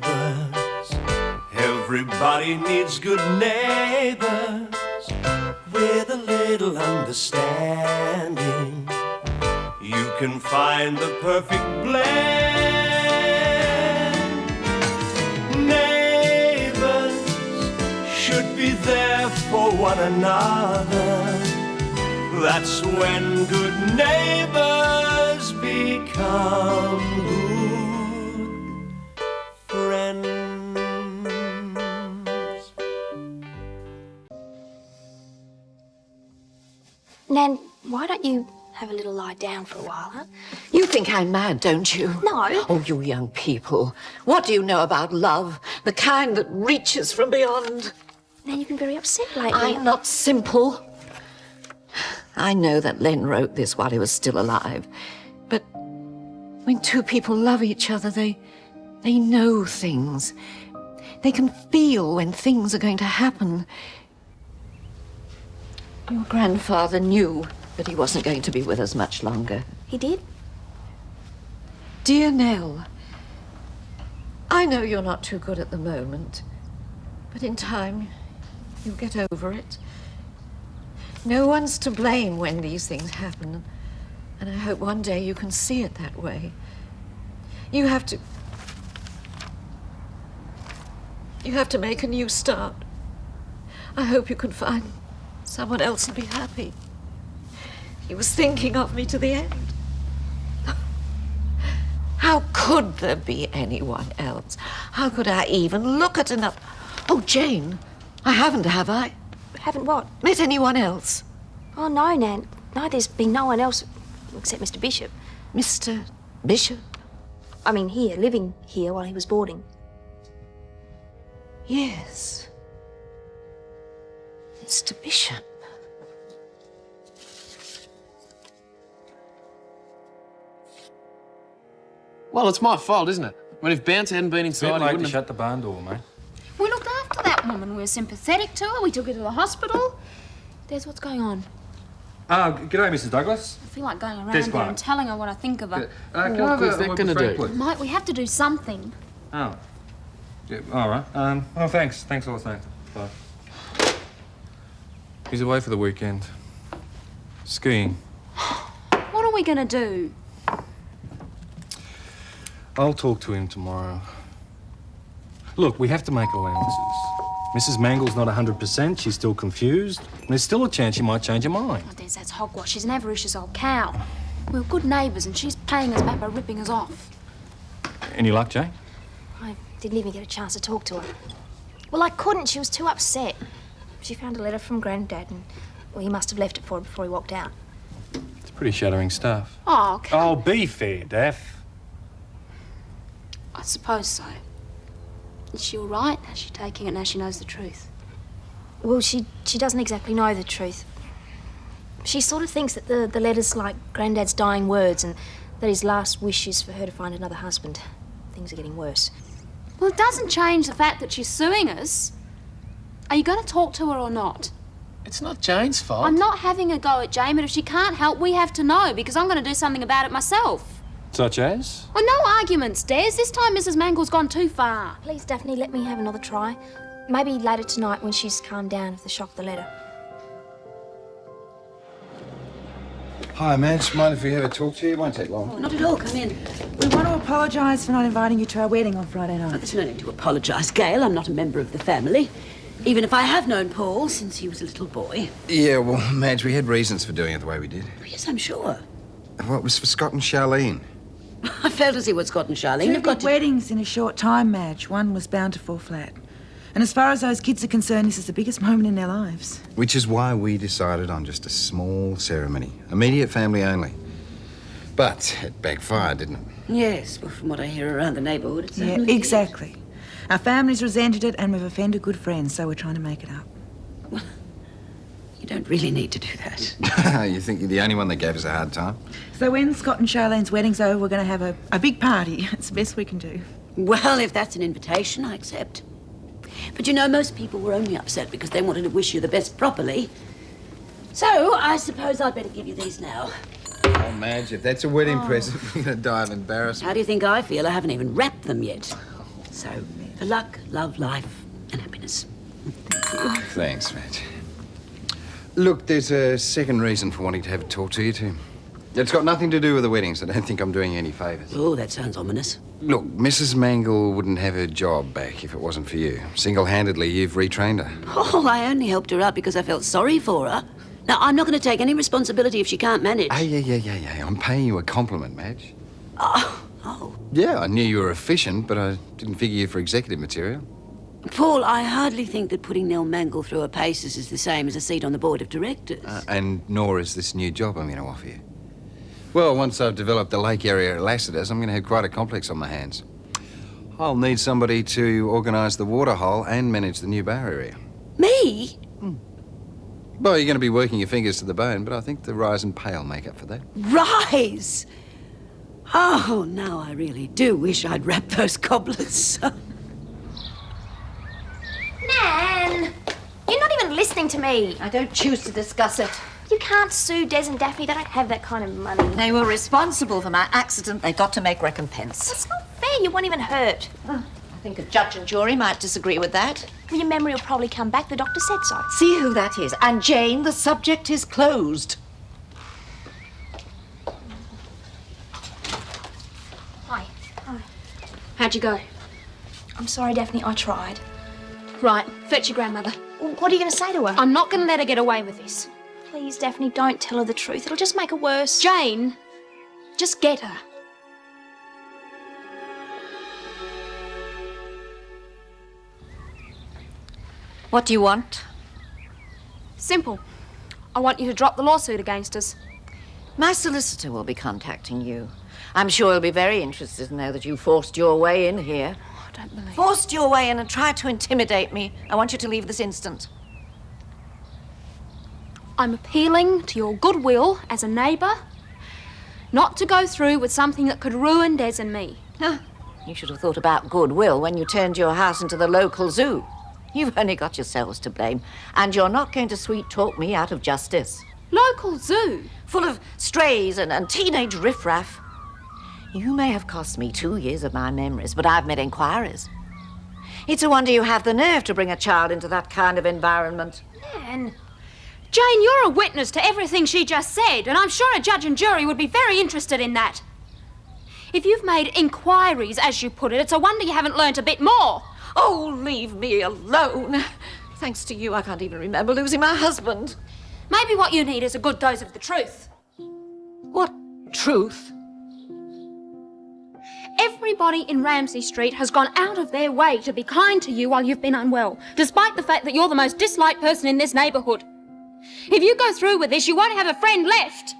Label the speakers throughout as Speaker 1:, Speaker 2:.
Speaker 1: neighbours. Everybody needs good neighbours with a little understanding. You can find the perfect blend. Neighbours should be there for one another. That's when good neighbours become good friends.
Speaker 2: Nan, why don't you have a little lie down for a while, huh?
Speaker 3: You think I'm mad, don't you?
Speaker 2: No.
Speaker 3: Oh, you young people. What do you know about love? The kind that reaches from beyond.
Speaker 2: Nan, you've been very upset lately.
Speaker 3: I'm not simple. I know that Len wrote this while he was still alive. But when two people love each other, they know things. They can feel when things are going to happen. Your grandfather knew that he wasn't going to be with us much longer.
Speaker 2: He did?
Speaker 3: Dear Nell, I know you're not too good at the moment, but in time, you'll get over it. No one's to blame when these things happen, and I hope one day you can see it that way. You have to make a new start. I hope you can find someone else and be happy. He was thinking of me to the end. How could there be anyone else? How could I even look at another? Oh, Jane, I haven't, have I?
Speaker 2: Haven't what?
Speaker 3: Met anyone else?
Speaker 2: Oh, no, Nan. No, there's been no one else except Mr. Bishop.
Speaker 3: Mr. Bishop?
Speaker 2: I mean, here, living here while he was boarding.
Speaker 3: Yes. Mr. Bishop.
Speaker 4: Well, it's my fault, isn't it? I mean, if Bounce hadn't been inside, he
Speaker 5: Bit late
Speaker 4: wouldn't
Speaker 5: to
Speaker 4: have...
Speaker 5: shut the barn door, mate.
Speaker 6: We looked after that woman. We were sympathetic to her. We took her to the hospital. Des, what's going on?
Speaker 5: G'day, Mrs. Douglas.
Speaker 6: I feel like going around
Speaker 5: Des
Speaker 6: there
Speaker 5: Clarke.
Speaker 6: and telling her what I think of her.
Speaker 5: Can I have
Speaker 4: what good's
Speaker 5: a
Speaker 4: that
Speaker 5: word
Speaker 4: gonna
Speaker 5: with Frank,
Speaker 4: do?
Speaker 5: please?
Speaker 6: Mike, we have to do something.
Speaker 5: Oh. Yeah, all right. Oh, thanks. Thanks, Lawson. Bye. He's away for the weekend. Skiing.
Speaker 6: What are we going to do?
Speaker 5: I'll talk to him tomorrow. Look, we have to make allowances. Mrs. Mangel's not 100%. She's still confused. And there's still a chance she might change her mind.
Speaker 6: Oh, Des, that's hogwash. She's an avaricious old cow. We're good neighbours and she's paying us back by ripping us off.
Speaker 5: Any luck, Jane?
Speaker 2: I didn't even get a chance to talk to her. Well, I couldn't. She was too upset. She found a letter from Grandad and, well, he must have left it for her before he walked out.
Speaker 5: It's pretty shattering stuff.
Speaker 6: Oh,
Speaker 5: Oh, be fair, Daph.
Speaker 6: I suppose so. Is she all right? How's she taking it now she knows the truth?
Speaker 2: Well, she doesn't exactly know the truth. She sort of thinks that the letter's like Grandad's dying words and that his last wish is for her to find another husband. Things are getting worse.
Speaker 6: Well, it doesn't change the fact that she's suing us. Are you going to talk to her or not?
Speaker 4: It's not Jane's fault.
Speaker 6: I'm not having a go at Jane, but if she can't help, we have to know, because I'm going to do something about it myself.
Speaker 5: Such as?
Speaker 6: Well, no arguments, Des. This time Mrs. Mangel's gone too far.
Speaker 2: Please, Daphne, let me have another try. Maybe later tonight when she's calmed down of the shock of the letter.
Speaker 7: Hi, Madge. Mind if we have a talk to you? It won't take long.
Speaker 8: Not at all. Come in.
Speaker 9: We want to apologise for not inviting you to our wedding on Friday night.
Speaker 8: There's no need to apologise, Gail. I'm not a member of the family. Even if I have known Paul since he was a little boy.
Speaker 7: Yeah, well, Madge, we had reasons for doing it the way we did.
Speaker 8: Yes, I'm sure.
Speaker 7: Well, it was for Scott and Charlene.
Speaker 8: I failed to see what Scott and Charlene
Speaker 9: Two
Speaker 8: have got
Speaker 9: big
Speaker 8: to...
Speaker 9: weddings in a short time, Madge. One was bound to fall flat. And as far as those kids are concerned, this is the biggest moment in their lives.
Speaker 7: Which is why we decided on just a small ceremony. Immediate family only. But it backfired, didn't it?
Speaker 8: Yes, well, from what I hear around the neighbourhood, it's
Speaker 9: Yeah,
Speaker 8: certainly
Speaker 9: exactly. Our family's resented it and we've offended good friends, so we're trying to make it up.
Speaker 8: Well, you don't really need to do that.
Speaker 7: You think you're the only one that gave us a hard time?
Speaker 9: So when Scott and Charlene's wedding's over, we're going to have a big party. It's the best we can do.
Speaker 8: Well, if that's an invitation, I accept. But you know, most people were only upset because they wanted to wish you the best properly. So, I suppose I'd better give you these now.
Speaker 7: Oh, Madge, if that's a wedding present, we're going to die of embarrassment.
Speaker 8: How do you think I feel? I haven't even wrapped them yet. So, for luck, love, life, and happiness.
Speaker 7: Thanks, Madge. Look, there's a second reason for wanting to have a talk to you two. It's got nothing to do with the wedding, so I don't think I'm doing you any favours.
Speaker 8: Oh, that sounds ominous.
Speaker 7: Look, Mrs. Mangel wouldn't have her job back if it wasn't for you. Single-handedly, you've retrained her.
Speaker 8: Oh, I only helped her out because I felt sorry for her. Now, I'm not going to take any responsibility if she can't manage.
Speaker 7: Hey, yeah. I'm paying you a compliment, Madge.
Speaker 8: Oh.
Speaker 7: Yeah, I knew you were efficient, but I didn't figure you for executive material.
Speaker 8: Paul, I hardly think that putting Nell Mangel through her paces is the same as a seat on the board of directors.
Speaker 7: And nor is this new job I'm going to offer you. Well, once I've developed the lake area at Lassiter's, I'm going to have quite a complex on my hands. I'll need somebody to organise the water hole and manage the new bar area.
Speaker 8: Me?
Speaker 7: Well, you're going to be working your fingers to the bone, but I think the rise and pay will make up for that.
Speaker 8: Rise? Oh, now I really do wish I'd wrapped those cobblers.
Speaker 2: Nan! You're not even listening to me.
Speaker 3: I don't choose to discuss it.
Speaker 2: You can't sue Des and Daphne. They don't have that kind of money.
Speaker 3: They were responsible for my accident. They got to make recompense.
Speaker 2: That's not fair. You weren't even hurt.
Speaker 3: I think a judge and jury might disagree with that.
Speaker 2: Well, your memory will probably come back. The doctor said so.
Speaker 3: See who that is. And Jane, the subject is closed.
Speaker 2: Hi.
Speaker 6: How'd you go?
Speaker 2: I'm sorry, Daphne. I tried.
Speaker 6: Right, fetch your grandmother.
Speaker 2: What are you going to say to her?
Speaker 6: I'm not going to let her get away with this.
Speaker 2: Please, Daphne, don't tell her the truth. It'll just make her worse.
Speaker 6: Jane, just get her.
Speaker 3: What do you want?
Speaker 6: Simple. I want you to drop the lawsuit against us.
Speaker 3: My solicitor will be contacting you. I'm sure he'll be very interested to know that you forced your way in here.
Speaker 6: I don't believe it.
Speaker 3: Forced your way in and tried to intimidate me. I want you to leave this instant.
Speaker 6: I'm appealing to your goodwill as a neighbour not to go through with something that could ruin Des and me.
Speaker 3: You should have thought about goodwill when you turned your house into the local zoo. You've only got yourselves to blame, and you're not going to sweet-talk me out of justice.
Speaker 6: Local zoo?
Speaker 3: Full of strays and teenage riffraff. You may have cost me 2 years of my memories, but I've met inquirers. It's a wonder you have the nerve to bring a child into that kind of environment.
Speaker 2: Nan.
Speaker 6: Jane, you're a witness to everything she just said, and I'm sure a judge and jury would be very interested in that. If you've made inquiries, as you put it, it's a wonder you haven't learnt a bit more.
Speaker 3: Oh, leave me alone. Thanks to you, I can't even remember losing my husband.
Speaker 6: Maybe what you need is a good dose of the truth.
Speaker 3: What truth?
Speaker 6: Everybody in Ramsay Street has gone out of their way to be kind to you while you've been unwell, despite the fact that you're the most disliked person in this neighbourhood. If you go through with this, you won't have a friend left.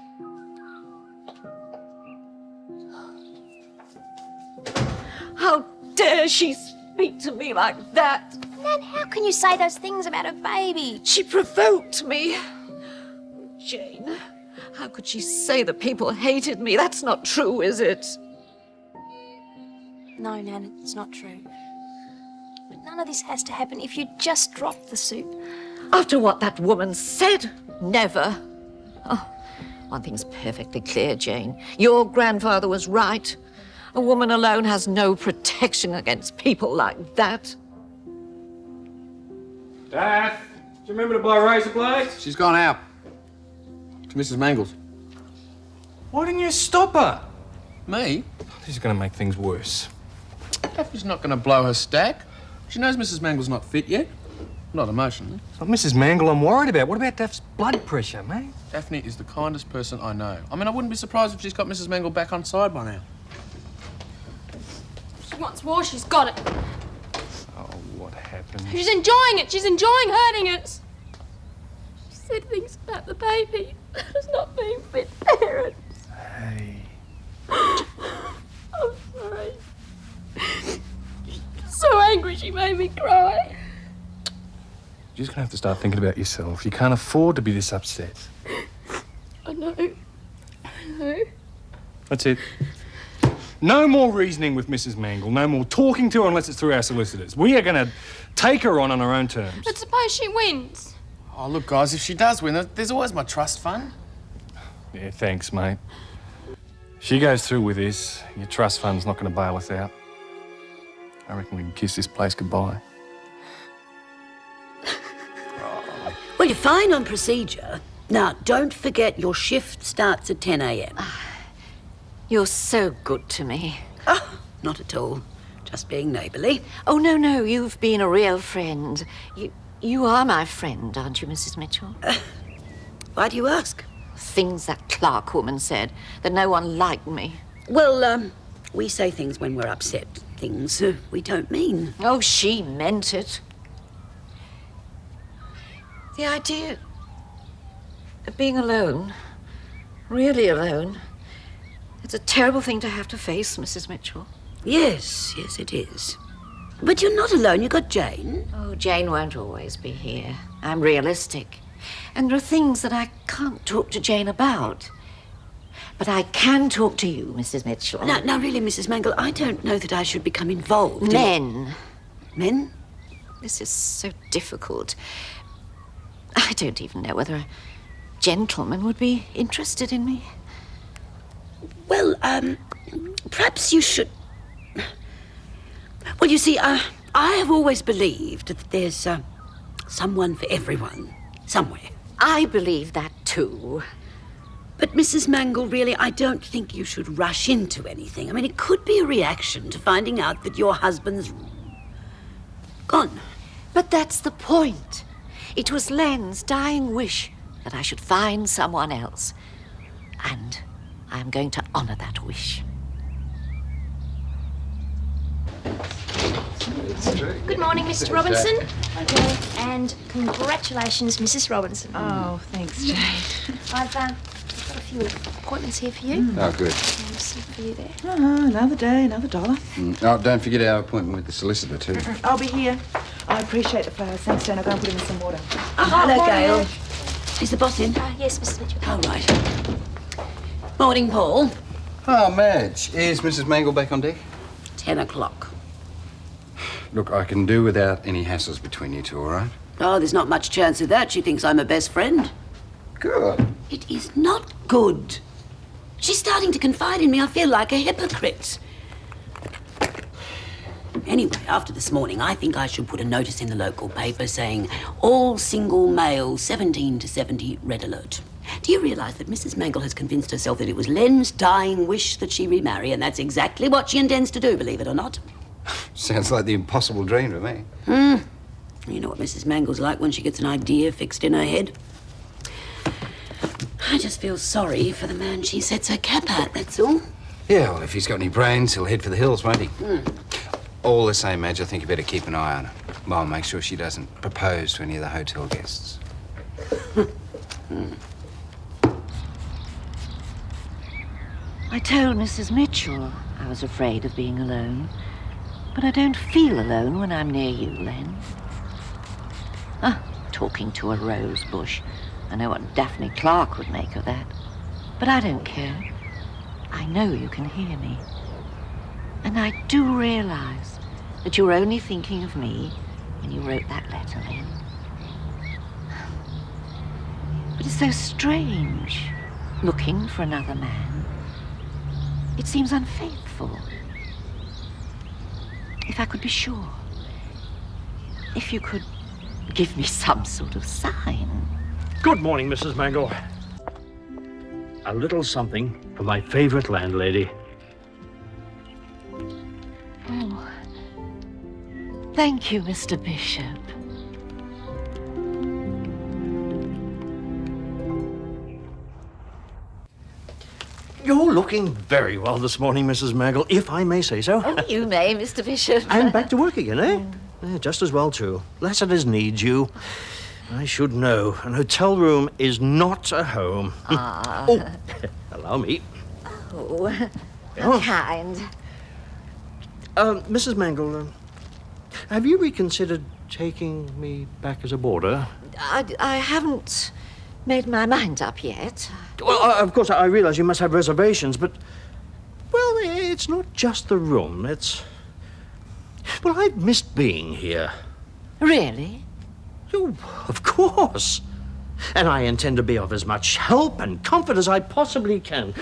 Speaker 3: How dare she speak to me like that?
Speaker 2: Nan, how can you say those things about her baby?
Speaker 3: She provoked me. Jane, how could she say that people hated me? That's not true, is it?
Speaker 2: No, Nan, it's not true. But none of this has to happen if you just drop the soup.
Speaker 3: After what that woman said, never. Oh, one thing's perfectly clear, Jane. Your grandfather was right. A woman alone has no protection against people like that.
Speaker 5: Dad, do you remember to buy razor blades?
Speaker 4: She's gone out. To Mrs. Mangel's.
Speaker 5: Why didn't you stop her?
Speaker 4: Me?
Speaker 5: This is going to make things worse.
Speaker 4: Daphne's not going to blow her stack. She knows Mrs. Mangel's not fit yet. Not emotionally.
Speaker 5: It's not Mrs. Mangel I'm worried about. What about Daph's blood pressure, mate?
Speaker 4: Daphne is the kindest person I know. I mean, I wouldn't be surprised if she's got Mrs. Mangel back on side by now.
Speaker 6: She wants war, she's got it.
Speaker 5: Oh, what happened?
Speaker 6: She's enjoying it. She's enjoying hurting us. She said things about the baby. It's not being fit parents.
Speaker 5: Hey.
Speaker 6: I'm sorry. So angry she made me cry.
Speaker 5: You're just going to have to start thinking about yourself. You can't afford to be this upset.
Speaker 6: I know.
Speaker 5: That's it. No more reasoning with Mrs. Mangel. No more talking to her unless it's through our solicitors. We are going to take her on her own terms.
Speaker 6: But suppose she wins?
Speaker 4: Oh, look, guys, if she does win, there's always my trust fund.
Speaker 5: Yeah, thanks, mate. If she goes through with this, your trust fund's not going to bail us out.
Speaker 4: I reckon we can kiss this place goodbye.
Speaker 8: Well, you're fine on procedure. Now, don't forget your shift starts at 10 a.m.
Speaker 3: You're so good to me.
Speaker 8: Oh, not at all. Just being neighbourly.
Speaker 3: Oh, no, you've been a real friend. You are my friend, aren't you, Mrs. Mitchell?
Speaker 8: Why do you ask?
Speaker 3: Things that Clarke woman said, that no one liked me.
Speaker 8: Well, we say things when we're upset. Things we don't mean.
Speaker 3: Oh, she meant it. The idea of being alone, really alone, it's a terrible thing to have to face, Mrs. Mitchell.
Speaker 8: Yes, it is. But you're not alone. You got Jane.
Speaker 3: Oh, Jane won't always be here. I'm realistic. And there are things that I can't talk to Jane about. But I can talk to you, Mrs. Mitchell.
Speaker 8: Now, really, Mrs. Mangel, I don't know that I should become involved.
Speaker 3: Men.
Speaker 8: Men?
Speaker 3: This is so difficult. I don't even know whether a gentleman would be interested in me.
Speaker 8: Well, perhaps you should... Well, you see, I have always believed that there's someone for everyone, somewhere.
Speaker 3: I believe that too.
Speaker 8: But, Mrs. Mangel, really, I don't think you should rush into anything. I mean, it could be a reaction to finding out that your husband's gone.
Speaker 3: But that's the point. It was Len's dying wish that I should find someone else. And I am going to honour that wish.
Speaker 2: Good morning, Mr. Robinson. And congratulations, Mrs. Robinson.
Speaker 9: Oh, thanks, Jane.
Speaker 2: I've got a few appointments here for you.
Speaker 7: Oh, good.
Speaker 2: Some for you there.
Speaker 9: Oh, another day, another dollar.
Speaker 7: Oh, don't forget our appointment with the solicitor, too.
Speaker 9: I'll be here. I appreciate the flowers. Thanks, Jane. I'll go and put them in some water.
Speaker 8: Hello, Gail. Is the boss in?
Speaker 2: Yes, Mrs. Mitchell.
Speaker 8: Oh, right. Morning, Paul.
Speaker 7: Oh, Madge, is Mrs. Mangel back on deck?
Speaker 8: 10 o'clock.
Speaker 7: Look, I can do without any hassles between you two, all right?
Speaker 8: Oh, there's not much chance of that. She thinks I'm her best friend.
Speaker 7: Good.
Speaker 8: It is not good. She's starting to confide in me. I feel like a hypocrite. Anyway, after this morning, I think I should put a notice in the local paper saying, all single males 17 to 70, red alert. Do you realise that Mrs. Mangel has convinced herself that it was Len's dying wish that she remarry, and that's exactly what she intends to do, believe it or not?
Speaker 7: Sounds like the impossible dream to me.
Speaker 8: You know what Mrs. Mangel's like when she gets an idea fixed in her head. I just feel sorry for the man she sets her cap at, that's all.
Speaker 7: Yeah, well, if he's got any brains, he'll head for the hills, won't he? All the same, Madge, I think you better keep an eye on her. Well, make sure she doesn't propose to any of the hotel guests.
Speaker 3: I told Mrs. Mitchell I was afraid of being alone. But I don't feel alone when I'm near you, Len. Talking to a rose bush. I know what Daphne Clarke would make of that. But I don't care. I know you can hear me. And I do realise that you're only thinking of me when you wrote that letter, Len. But it's so strange, looking for another man. It seems unfaithful. If I could be sure. If you could give me some sort of sign.
Speaker 10: Good morning, Mrs. Mangel. A little something for my favourite landlady.
Speaker 3: Oh, thank you, Mr. Bishop.
Speaker 10: You're looking very well this morning, Mrs. Mangel, if I may say so.
Speaker 3: Oh, you may, Mr. Bishop.
Speaker 10: And back to work again, eh? Just as well, too. Lassiter's needs you. I should know. An hotel room is not a home. Oh, allow me.
Speaker 3: Oh, how kind.
Speaker 10: Mrs. Mangel, have you reconsidered taking me back as a boarder?
Speaker 3: I haven't made my mind up yet.
Speaker 10: Well, of course, I realise you must have reservations, but... Well, it's not just the room, it's... Well, I've missed being here.
Speaker 3: Really?
Speaker 10: Oh, of course. And I intend to be of as much help and comfort as I possibly can.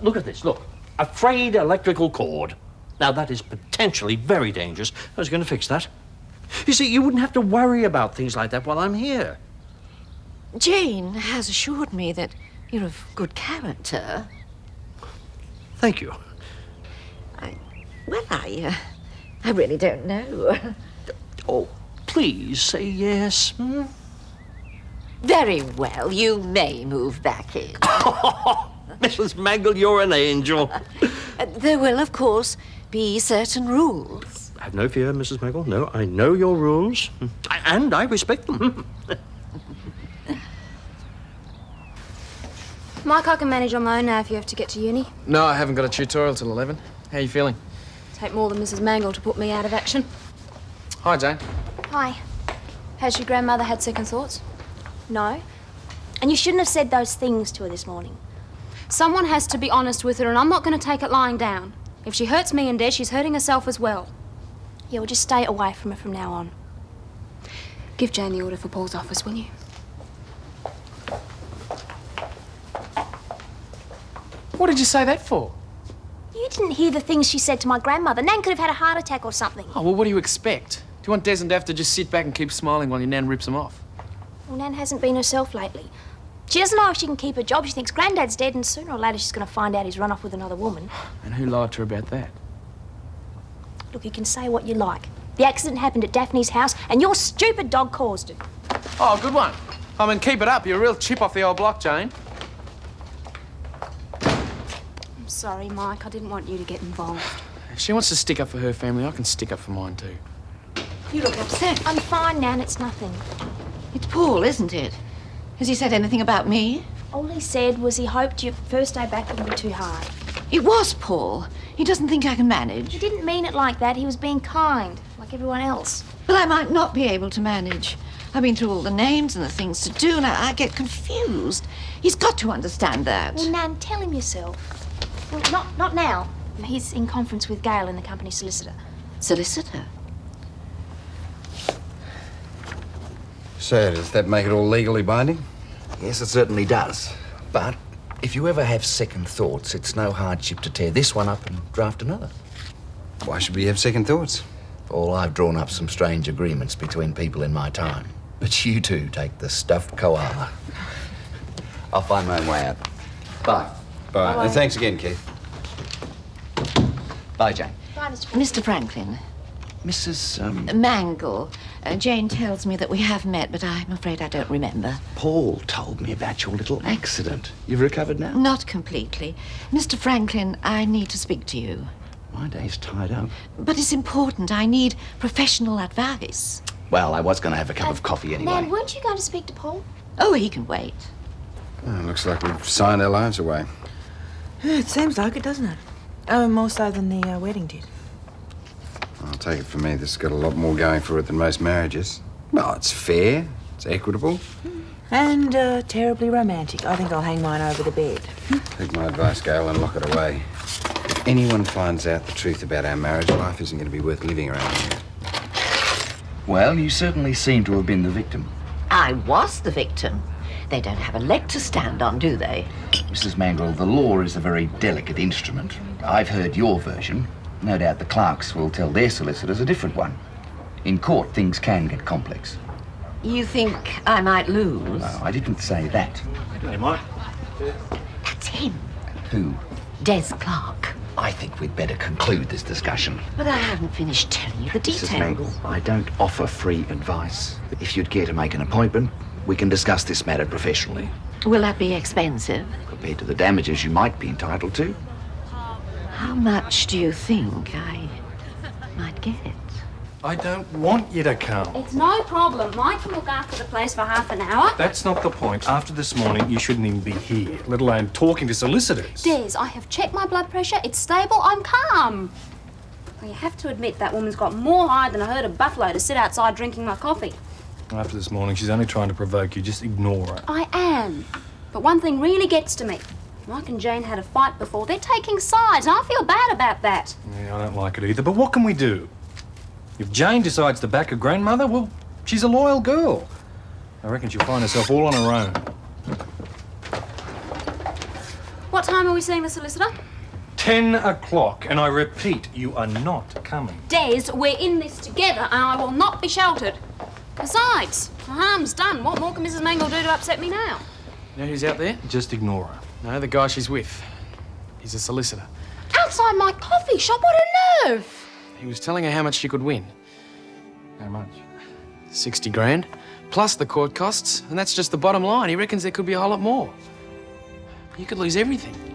Speaker 10: Look at this, look. A frayed electrical cord. Now, that is potentially very dangerous. I was going to fix that. You see, you wouldn't have to worry about things like that while I'm here.
Speaker 3: Jane has assured me that you're of good character.
Speaker 10: Thank you.
Speaker 3: I really don't know.
Speaker 10: Oh, please say yes. Hmm?
Speaker 3: Very well, you may move back in.
Speaker 10: Mrs. Mangel, you're an angel.
Speaker 3: There will, of course, be certain rules.
Speaker 10: Have no fear, Mrs. Mangel. No, I know your rules, and I respect them.
Speaker 2: Mike, I can manage on my own now if you have to get to uni.
Speaker 4: No, I haven't got a tutorial till 11. How you feeling?
Speaker 2: Take more than Mrs. Mangel to put me out of action.
Speaker 4: Hi, Jane.
Speaker 2: Hi. Has your grandmother had second thoughts? No? And you shouldn't have said those things to her this morning.
Speaker 6: Someone has to be honest with her, and I'm not going to take it lying down. If she hurts me and Des, she's hurting herself as well.
Speaker 2: Yeah, well, just stay away from her from now on.
Speaker 6: Give Jane the order for Paul's office, will you?
Speaker 4: What did you say that for?
Speaker 2: You didn't hear the things she said to my grandmother. Nan could have had a heart attack or something.
Speaker 4: Oh, well, what do you expect? Do you want Des and Daphne to just sit back and keep smiling while your Nan rips them off?
Speaker 2: Well, Nan hasn't been herself lately. She doesn't know if she can keep her job. She thinks Granddad's dead, and sooner or later she's going to find out he's run off with another woman.
Speaker 4: And who lied to her about that?
Speaker 2: Look, you can say what you like. The accident happened at Daphne's house, and your stupid dog caused it.
Speaker 4: Oh, good one. I mean, keep it up. You're a real chip off the old block, Jane.
Speaker 6: I'm sorry, Mike. I didn't want you to get involved.
Speaker 4: If she wants to stick up for her family, I can stick up for mine too.
Speaker 3: You look upset.
Speaker 2: I'm fine, Nan. It's nothing.
Speaker 3: It's Paul, isn't it? Has he said anything about me?
Speaker 2: All he said was he hoped your first day back wouldn't be too hard.
Speaker 3: It was Paul. He doesn't think I can manage.
Speaker 2: He didn't mean it like that. He was being kind, like everyone else.
Speaker 3: But I might not be able to manage. I've been through all the names and the things to do, and I get confused. He's got to understand that.
Speaker 2: Well, Nan, tell him yourself. Well, not now. He's in conference with Gail and the company solicitor.
Speaker 3: Solicitor?
Speaker 7: So, does that make it all legally binding?
Speaker 11: Yes, it certainly does. But if you ever have second thoughts, it's no hardship to tear this one up and draft another.
Speaker 7: Why should we have second thoughts?
Speaker 11: Paul, I've drawn up some strange agreements between people in my time. But you two take the stuffed koala.
Speaker 7: I'll find my own way out.
Speaker 11: Bye.
Speaker 7: Bye. And thanks again, Keith.
Speaker 11: Bye, Jane.
Speaker 2: Bye, Mr. Franklin.
Speaker 3: Mr. Franklin.
Speaker 11: Mrs.
Speaker 3: Mangel. Jane tells me that we have met, but I'm afraid I don't remember.
Speaker 11: Paul told me about your little accident. You've recovered now?
Speaker 3: Not completely. Mr. Franklin, I need to speak to you.
Speaker 11: My day's tied up.
Speaker 3: But it's important. I need professional advice.
Speaker 11: Well, I was going to have a cup of coffee anyway.
Speaker 2: Nan, weren't you going to speak to Paul?
Speaker 3: Oh, he can wait.
Speaker 7: Oh, looks like we've signed our lives away.
Speaker 9: It seems like it, doesn't it? More so than the wedding did.
Speaker 7: I'll take it from me, this has got a lot more going for it than most marriages. Well, it's fair, it's equitable.
Speaker 9: And terribly romantic. I think I'll hang mine over the bed.
Speaker 7: Take my advice, Gail, and lock it away. If anyone finds out the truth about our marriage, life isn't going to be worth living around here.
Speaker 11: Well, you certainly seem to have been the victim.
Speaker 3: I was the victim. They don't have a leg to stand on, do they?
Speaker 11: Mrs. Mangel, the law is a very delicate instrument. I've heard your version. No doubt the Clarkes will tell their solicitors a different one. In court, things can get complex.
Speaker 3: You think I might lose?
Speaker 11: No, I didn't say that.
Speaker 10: Hey, Mike.
Speaker 3: That's him.
Speaker 11: Who?
Speaker 3: Des Clarke.
Speaker 11: I think we'd better conclude this discussion.
Speaker 3: But I haven't finished telling you the details.
Speaker 11: Mrs. Mangel, I don't offer free advice. If you'd care to make an appointment, we can discuss this matter professionally.
Speaker 3: Will that be expensive?
Speaker 11: Compared to the damages you might be entitled to.
Speaker 3: How much do you think I might get?
Speaker 5: I don't want you to come.
Speaker 6: It's no problem. Mike can look after the place for half an hour.
Speaker 5: That's not the point. After this morning, you shouldn't even be here, let alone talking to solicitors.
Speaker 6: Des, I have checked my blood pressure. It's stable. I'm calm. Well, you have to admit that woman's got more hide than a herd of buffalo to sit outside drinking my coffee.
Speaker 5: After this morning, she's only trying to provoke you. Just ignore her.
Speaker 6: I am. But one thing really gets to me. Mike and Jane had a fight before. They're taking sides, and I feel bad about that.
Speaker 5: Yeah, I don't like it either. But what can we do? If Jane decides to back her grandmother, well, she's a loyal girl. I reckon she'll find herself all on her own.
Speaker 6: What time are we seeing the solicitor?
Speaker 5: 10 o'clock, and I repeat, you are not coming.
Speaker 6: Des, we're in this together, and I will not be sheltered. Besides, the harm's done. What more can Mrs. Mangel do to upset me now?
Speaker 4: You know who's out there?
Speaker 5: Just ignore her.
Speaker 4: No, the guy she's with. He's a solicitor.
Speaker 6: Outside my coffee shop? What a nerve!
Speaker 4: He was telling her how much she could win.
Speaker 5: How much?
Speaker 4: 60 grand, plus the court costs, and that's just the bottom line. He reckons there could be a whole lot more. You could lose everything.